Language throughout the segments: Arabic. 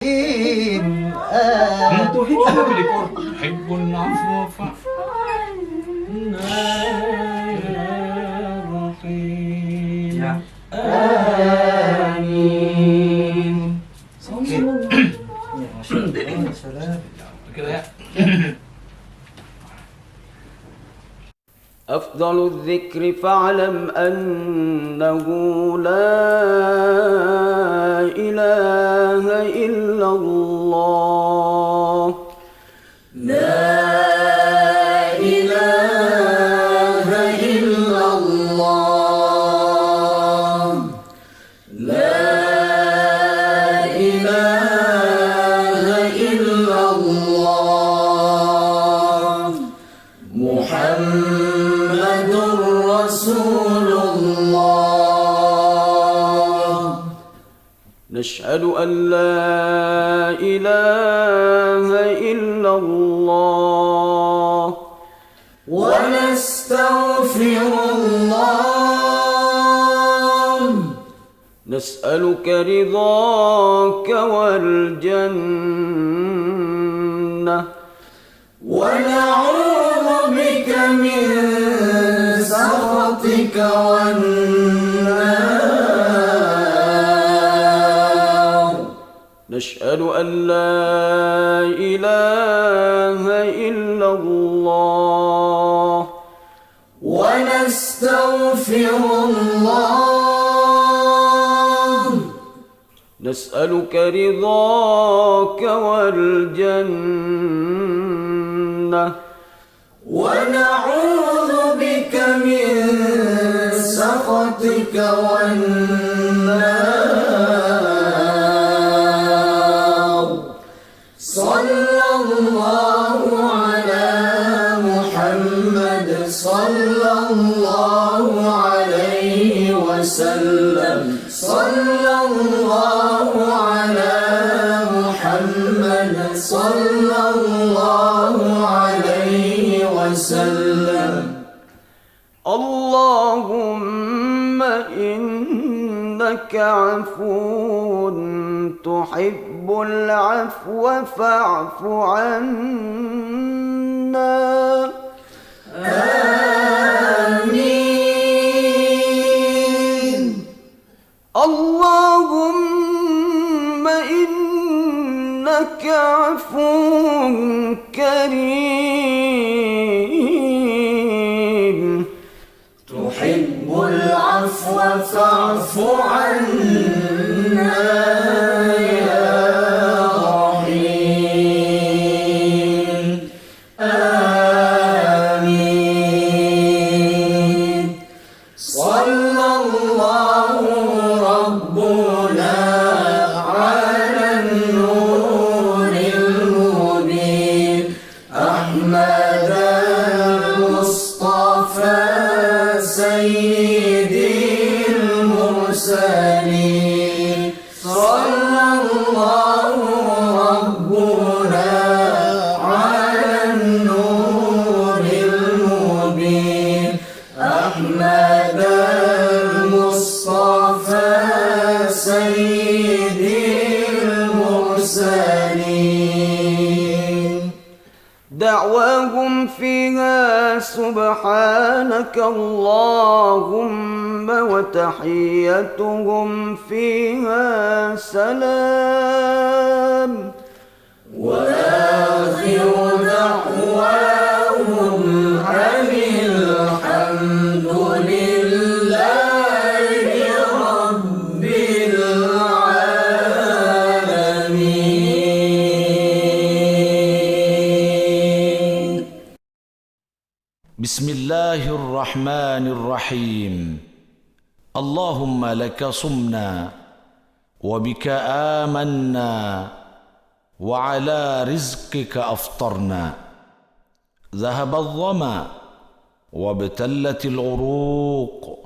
أنت تحب بالكور تحب العفو فاعف عنا يا رحيم آمين. ما شاء الله سلام كده يا أفضل الذكر فاعلم أنه لا إله إلا الله. لا إله إلا الله. لا إله إلا الله. محمد رسول الله. نشهد أن لا إله إلا الله ونستغفر الله. نسألك رضاك والجنة ونعوذ بك من سخطك والنار. نشهد أن لا إله إلا الله ونستغفر الله. نسألك رضاك والجنة ونعوذ بك من سخطك والنار. صلى الله على محمد صلى الله عليه وسلم. صلى الله على محمد صلى الله عليه وسلم. اللهم إنك عفو تحب العفو فاعف عنا. آمين. اللهم إنك عفو كريم تحب العفو فاعف عنا يا رحيم. آمين. صلى الله ربنا على النور المبين أحمد المصطفى سيدي المرسلين. صلى الله ربنا على النور المبين أحمد المصطفى سيدي المرسلين. دعواهم فيها سبحانك اللهم وتحيتهم فيها سلام. وآخر دعواهم أن الحمد لله رب العالمين. بسم الله الرحمن الرحيم. اللهم لك صمنا وبك آمنا وعلى رزقك أفطرنا. ذهب الظمأ وابتلت العروق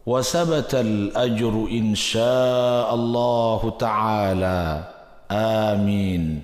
وثبت الأجر إن شاء الله تعالى. آمين.